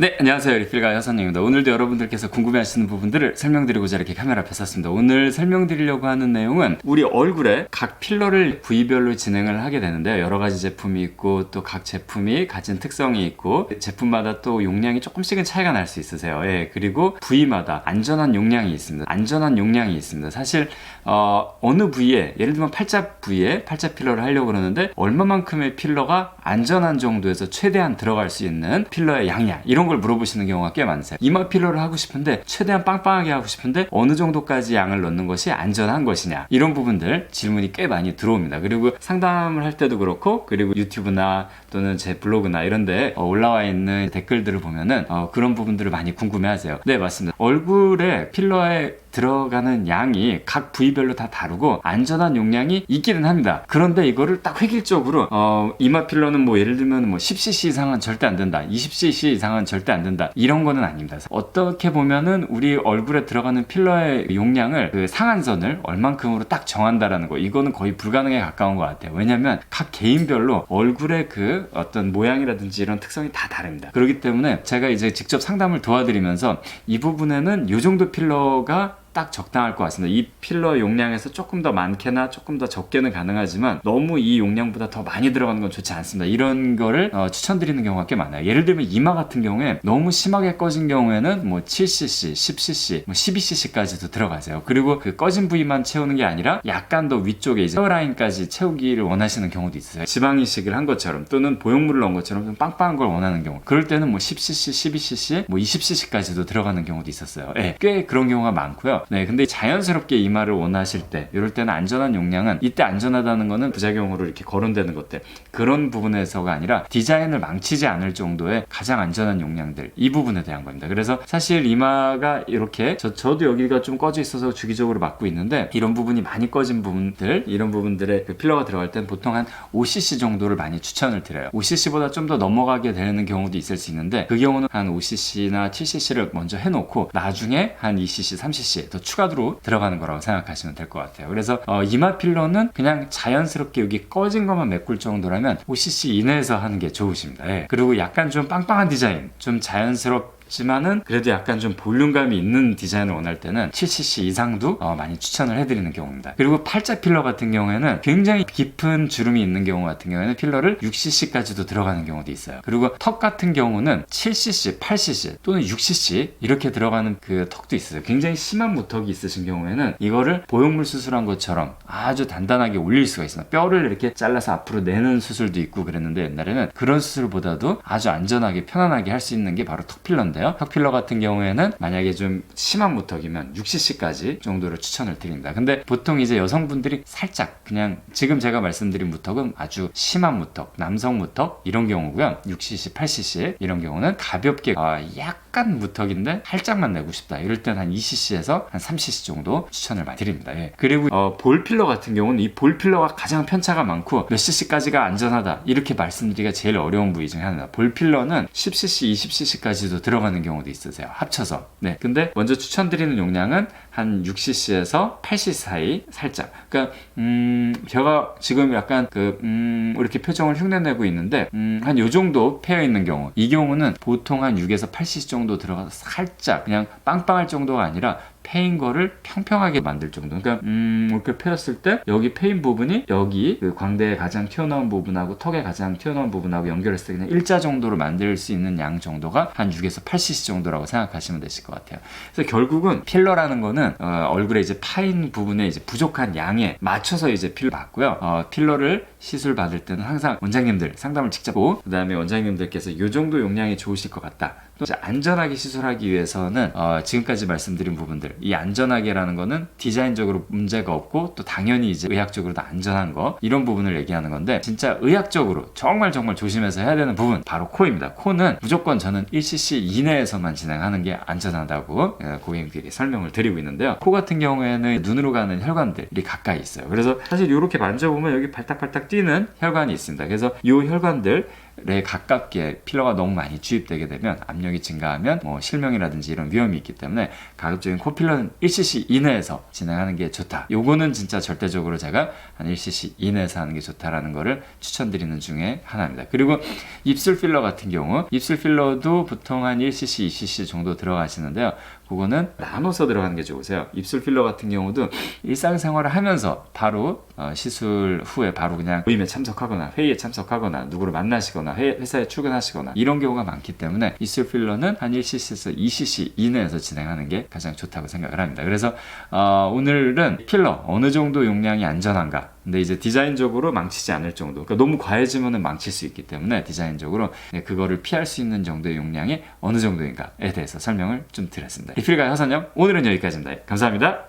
네, 안녕하세요. 리필가의 허선영입니다. 오늘도 여러분들께서 궁금해하시는 부분들을 설명드리고자 이렇게 카메라 앞에 섰습니다. 오늘 설명드리려고 하는 내용은 우리 얼굴에 각 필러를 부위별로 진행을 하게 되는데요. 여러 가지 제품이 있고 또 각 제품이 가진 특성이 있고 제품마다 또 용량이 조금씩은 차이가 날 수 있으세요. 예, 그리고 부위마다 안전한 용량이 있습니다. 안전한 용량이 있습니다. 사실 어느 부위에, 예를 들면 팔자 부위에 팔자 필러를 하려고 그러는데 얼마만큼의 필러가 안전한 정도에서 최대한 들어갈 수 있는 필러의 양이야, 이런 걸 물어보시는 경우가 꽤 많으세요. 이마 필러를 하고 싶은데 최대한 빵빵하게 하고 싶은데 어느 정도까지 양을 넣는 것이 안전한 것이냐, 이런 부분들 질문이 꽤 많이 들어옵니다. 그리고 상담을 할 때도 그렇고, 그리고 유튜브나 또는 제 블로그나 이런 데 올라와 있는 댓글들을 보면은 그런 부분들을 많이 궁금해 하세요. 네, 맞습니다. 얼굴에 필러에 들어가는 양이 각 부위별로 다 다르고 안전한 용량이 있기는 합니다. 그런데 이거를 딱 획일적으로 이마 필러는 뭐 예를 들면 뭐 10cc 이상은 절대 안 된다, 20cc 이상은 절대 안 된다, 이런 거는 아닙니다. 어떻게 보면은 우리 얼굴에 들어가는 필러의 용량을, 그 상한선을 얼만큼으로 딱 정한다라는 거, 이거는 거의 불가능에 가까운 것 같아요. 왜냐면 각 개인별로 얼굴의 그 어떤 모양이라든지 이런 특성이 다 다릅니다. 그렇기 때문에 제가 이제 직접 상담을 도와드리면서 이 부분에는 이 정도 필러가 딱 적당할 것 같습니다. 이 필러 용량에서 조금 더 많게나 조금 더 적게는 가능하지만 너무 이 용량보다 더 많이 들어가는 건 좋지 않습니다. 이런 거를 추천드리는 경우가 꽤 많아요. 예를 들면 이마 같은 경우에 너무 심하게 꺼진 경우에는 뭐 7cc, 10cc, 뭐 12cc까지도 들어가세요. 그리고 그 꺼진 부위만 채우는 게 아니라 약간 더 위쪽에 이제 헤어라인까지 채우기를 원하시는 경우도 있어요. 지방 이식을 한 것처럼 또는 보형물을 넣은 것처럼 좀 빵빵한 걸 원하는 경우, 그럴 때는 뭐 10cc, 12cc, 뭐 20cc까지도 들어가는 경우도 있었어요. 네, 꽤 그런 경우가 많고요. 네, 근데 자연스럽게 이마를 원하실 때, 이럴 때는 안전한 용량은, 이때 안전하다는 거는 부작용으로 이렇게 거론되는 것들, 그런 부분에서가 아니라 디자인을 망치지 않을 정도의 가장 안전한 용량들, 이 부분에 대한 겁니다. 그래서 사실 이마가 이렇게 저도 여기가 좀 꺼져 있어서 주기적으로 맞고 있는데, 이런 부분이 많이 꺼진 부분들, 이런 부분들에 그 필러가 들어갈 땐 보통 한 5cc 정도를 많이 추천을 드려요. 5cc보다 좀 더 넘어가게 되는 경우도 있을 수 있는데, 그 경우는 한 5cc나 7cc를 먼저 해놓고 나중에 한 2cc, 3cc 더 추가로 들어가는 거라고 생각하시면 될 것 같아요. 그래서 이마 필러는 그냥 자연스럽게 여기 꺼진 것만 메꿀 정도라면 5cc 이내에서 하는 게 좋으십니다. 예. 그리고 약간 좀 빵빵한 디자인, 좀 지만은 그래도 약간 좀 볼륨감이 있는 디자인을 원할 때는 7cc 이상도 많이 추천을 해드리는 경우입니다. 그리고 팔자 필러 같은 경우에는 굉장히 깊은 주름이 있는 경우 같은 경우에는 필러를 6cc까지도 들어가는 경우도 있어요. 그리고 턱 같은 경우는 7cc, 8cc 또는 6cc 이렇게 들어가는 그 턱도 있어요. 굉장히 심한 무턱이 있으신 경우에는 이거를 보형물 수술한 것처럼 아주 단단하게 올릴 수가 있습니다. 뼈를 이렇게 잘라서 앞으로 내는 수술도 있고 그랬는데, 옛날에는 그런 수술보다도 아주 안전하게 편안하게 할 수 있는 게 바로 턱 필러인데, 턱 필러 같은 경우에는 만약에 좀 심한 무턱이면 6cc까지 정도를 추천을 드립니다. 근데 보통 이제 여성분들이 살짝, 그냥 지금 제가 말씀드린 무턱은 아주 심한 무턱, 남성 무턱 이런 경우고요. 6cc, 8cc 이런 경우는 가볍게 약간 무턱인데 살짝만 내고 싶다, 이럴 땐 한 2cc에서 한 3cc 정도 추천을 많이 드립니다. 예. 그리고 볼 필러 같은 경우는 이 볼 필러가 가장 편차가 많고 몇 cc까지가 안전하다, 이렇게 말씀드리기가 제일 어려운 부위 중에 하나다. 볼 필러는 10cc, 20cc까지도 들어가는 경우도 있으세요, 합쳐서. 네, 근데 먼저 추천드리는 용량은 한 6cc에서 8cc 사이, 살짝. 그러니까 제가 지금 약간 이렇게 표정을 흉내내고 있는데 한 요 정도 패여 있는 경우, 이 경우는 보통 한 6에서 8cc 정도 들어가서 살짝 그냥 빵빵할 정도가 아니라 패인 거를 평평하게 만들 정도. 그러니까 이렇게 패였을 때 여기 패인 부분이 여기 그 광대에 가장 튀어나온 부분하고 턱에 가장 튀어나온 부분하고 연결했을 때 그냥 일자 정도로 만들 수 있는 양 정도가 한 6에서 8cc 정도라고 생각하시면 되실 것 같아요. 그래서 결국은 필러라는 거는 얼굴에 이제 파인 부분에 이제 부족한 양에 맞춰서 이제 필러 받고요. 필러를 시술 받을 때는 항상 원장님들 상담을 직접 하고, 그 다음에 원장님들께서 이 정도 용량이 좋으실 것 같다, 또 안전하게 시술하기 위해서는 지금까지 말씀드린 부분들, 이 안전하게라는 거는 디자인적으로 문제가 없고 또 당연히 이제 의학적으로도 안전한 거, 이런 부분을 얘기하는 건데, 진짜 의학적으로 정말 조심해서 해야 되는 부분 바로 코입니다. 코는 무조건 저는 1cc 이내에서만 진행하는 게 안전하다고 고객님들이 설명을 드리고 있는데요. 코 같은 경우에는 눈으로 가는 혈관들이 가까이 있어요. 그래서 사실 이렇게 만져보면 여기 발딱발딱 뛰는 혈관이 있습니다. 그래서 이 혈관들, 필러에 가깝게 필러가 너무 많이 주입되게 되면 압력이 증가하면 실명이라든지 이런 위험이 있기 때문에 가급적인 코필러는 1cc 이내에서 진행하는 게 좋다. 요거는 진짜 절대적으로 제가 한 1cc 이내에서 하는 게 좋다라는 거를 추천드리는 중에 하나입니다. 그리고 입술 필러 같은 경우 입술 필러도 보통 한 1cc, 2cc 정도 들어가시는데요. 그거는 나눠서 들어가는 게 좋으세요. 입술 필러 같은 경우도 일상생활을 하면서 바로 시술 후에 바로 그냥 모임에 참석하거나 회의에 참석하거나 누구를 만나시거나 회사에 출근하시거나 이런 경우가 많기 때문에 입술 필러는 한 1cc에서 2cc 이내에서 진행하는 게 가장 좋다고 생각을 합니다. 그래서 오늘은 필러 어느 정도 용량이 안전한가, 근데 이제 디자인적으로 망치지 않을 정도, 그러니까 너무 과해지면 망칠 수 있기 때문에 디자인적으로 그거를 피할 수 있는 정도의 용량이 어느 정도인가에 대해서 설명을 좀 드렸습니다. 리필가의 허선영, 오늘은 여기까지입니다. 감사합니다.